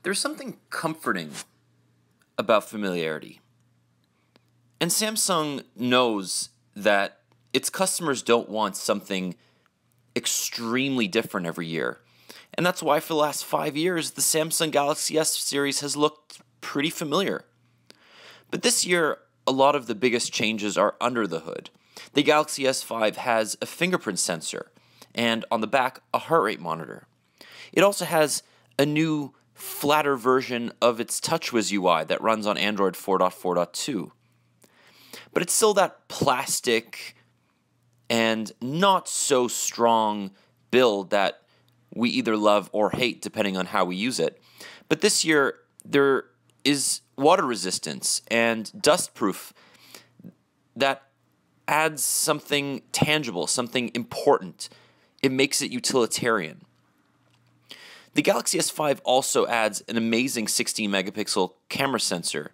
There's something comforting about familiarity. And Samsung knows that its customers don't want something extremely different every year. And that's why for the last 5 years, the Samsung Galaxy S series has looked pretty familiar. But this year, a lot of the biggest changes are under the hood. The Galaxy S5 has a fingerprint sensor, and on the back, a heart rate monitor. It also has a new, flatter version of its TouchWIZ UI that runs on Android 4.4.2. But it's still that plastic and not so strong build that we either love or hate depending on how we use it. But this year, there is water resistance and dust proof that adds something tangible, something important. It makes it utilitarian. The Galaxy S5 also adds an amazing 16 megapixel camera sensor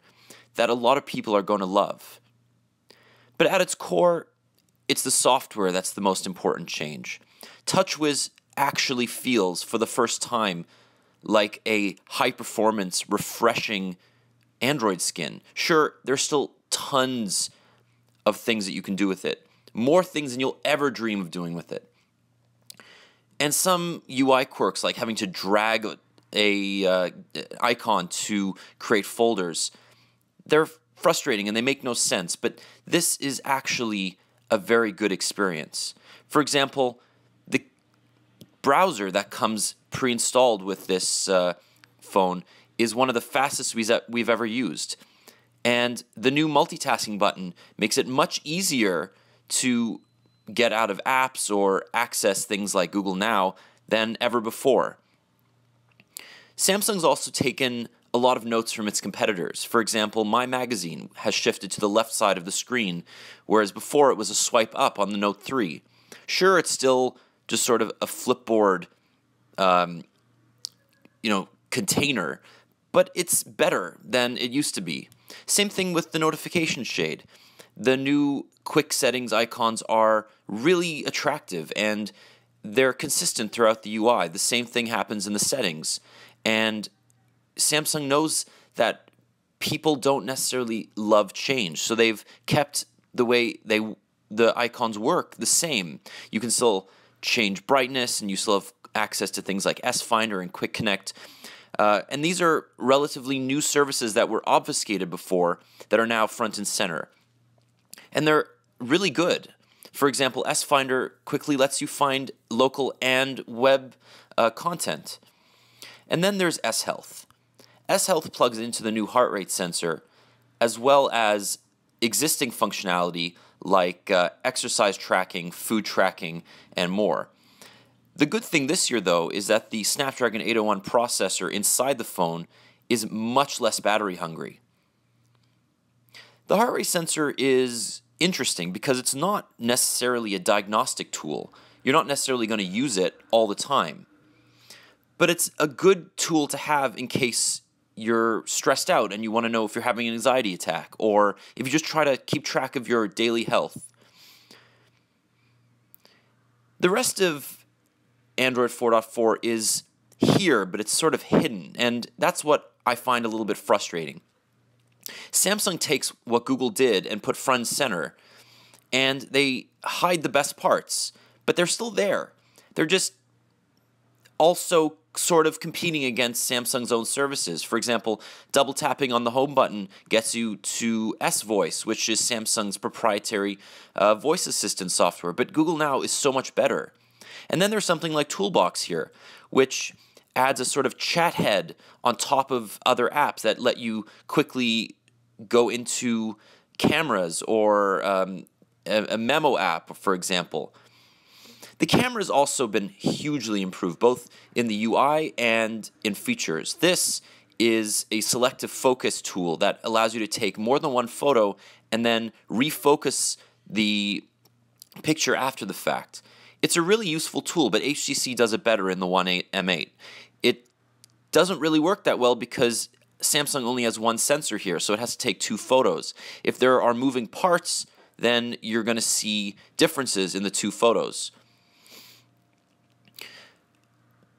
that a lot of people are going to love. But at its core, it's the software that's the most important change. TouchWIZ actually feels, for the first time, like a high-performance, refreshing Android skin. Sure, there's still tons of things that you can do with it. More things than you'll ever dream of doing with it. And some UI quirks, like having to drag a icon to create folders, they're frustrating and they make no sense, but this is actually a very good experience. For example, the browser that comes pre-installed with this phone is one of the fastest we've ever used. And the new multitasking button makes it much easier to get out of apps or access things like Google Now than ever before. Samsung's also taken a lot of notes from its competitors. For example, My Magazine has shifted to the left side of the screen, whereas before it was a swipe up on the Note 3. Sure, it's still just sort of a flipboard, container, but it's better than it used to be. Same thing with the notification shade. The new quick settings icons are really attractive and they're consistent throughout the UI. The same thing happens in the settings. And Samsung knows that people don't necessarily love change, so they've kept the way the icons work the same. You can still change brightness and you still have access to things like S Finder and Quick Connect. And these are relatively new services that were obfuscated before that are now front and center. And they're really good. For example, S Finder quickly lets you find local and web content. And then there's S Health. S Health plugs into the new heart rate sensor, as well as existing functionality like exercise tracking, food tracking, and more. The good thing this year, though, is that the Snapdragon 801 processor inside the phone is much less battery hungry. The heart rate sensor is interesting because it's not necessarily a diagnostic tool. You're not necessarily going to use it all the time. But it's a good tool to have in case you're stressed out and you want to know if you're having an anxiety attack, or if you just try to keep track of your daily health. The rest of Android 4.4 is here, but it's sort of hidden, and that's what I find a little bit frustrating. Samsung takes what Google did and put front and center, and they hide the best parts, but they're still there. They're just also sort of competing against Samsung's own services. For example, double tapping on the home button gets you to S-Voice, which is Samsung's proprietary voice assistant software, but Google Now is so much better. And then there's something like Toolbox here, which adds a sort of chat head on top of other apps that let you quickly go into cameras or a memo app, for example. The camera has also been hugely improved, both in the UI and in features. This is a selective focus tool that allows you to take more than one photo and then refocus the picture after the fact. It's a really useful tool, but HTC does it better in the One M8. It doesn't really work that well because Samsung only has one sensor here, so it has to take two photos. If there are moving parts, then you're going to see differences in the two photos.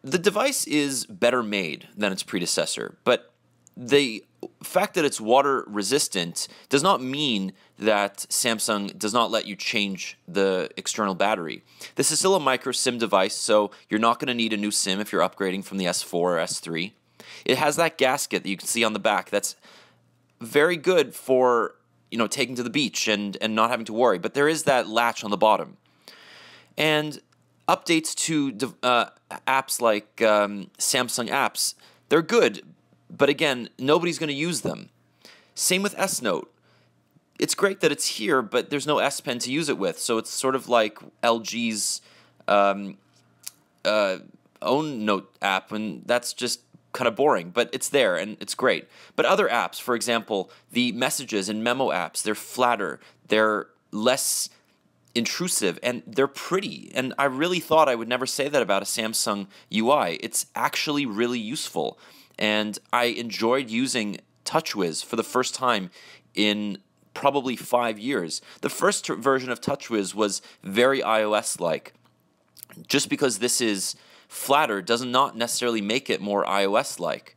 The device is better made than its predecessor, but the fact that it's water resistant does not mean that Samsung does not let you change the external battery. This is still a micro SIM device, so you're not going to need a new SIM if you're upgrading from the S4 or S3. It has that gasket that you can see on the back. That's very good for, taking to the beach and not having to worry. But there is that latch on the bottom. And updates to apps like Samsung apps, they're good. But again, nobody's going to use them. Same with S Note. It's great that it's here, but there's no S Pen to use it with. So it's sort of like LG's own Note app, and that's just kind of boring, but it's there and it's great. But other apps, for example, the messages and memo apps, they're flatter, they're less intrusive, and they're pretty. And I really thought I would never say that about a Samsung UI. It's actually really useful. And I enjoyed using TouchWIZ for the first time in probably 5 years. The first version of TouchWIZ was very iOS-like. Just because this is flatter does not necessarily make it more iOS-like.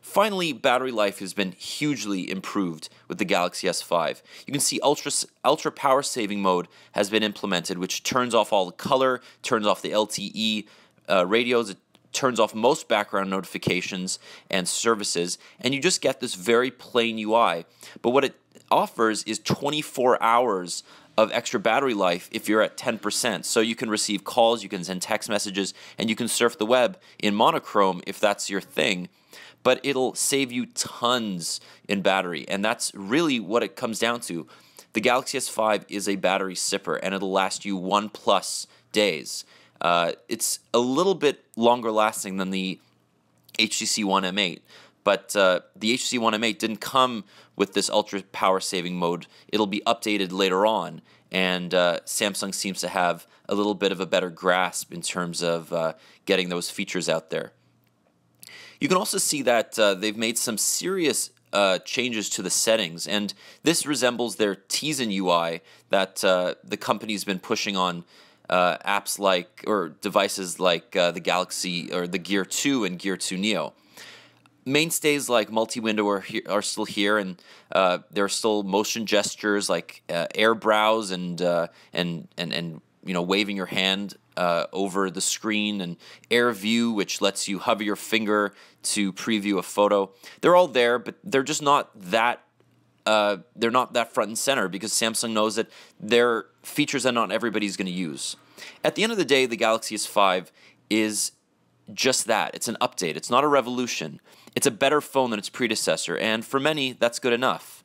Finally, battery life has been hugely improved with the Galaxy S5. You can see ultra power saving mode has been implemented, which turns off all the color, turns off the LTE radios, it turns off most background notifications and services, and you just get this very plain UI. But what it offers is 24 hours of extra battery life if you're at 10%. So you can receive calls, you can send text messages, and you can surf the web in monochrome if that's your thing. But it'll save you tons in battery, and that's really what it comes down to. The Galaxy S5 is a battery sipper, and it'll last you 1+ days. It's a little bit longer lasting than the HTC One M8, but the HTC One M8 didn't come with this ultra power saving mode. It'll be updated later on, and Samsung seems to have a little bit of a better grasp in terms of getting those features out there. You can also see that they've made some serious changes to the settings, and this resembles their Tizen UI that the company's been pushing on apps like, or devices like the Galaxy or the Gear 2 and Gear 2 Neo. Mainstays like multi-window are still here, and there are still motion gestures like air browse and waving your hand over the screen, and air view, which lets you hover your finger to preview a photo. They're all there, but they're just not that. They're not that front and center because Samsung knows that they're features that not everybody's going to use. At the end of the day, the Galaxy S5 is just that. It's an update. It's not a revolution. It's a better phone than its predecessor, and for many, that's good enough.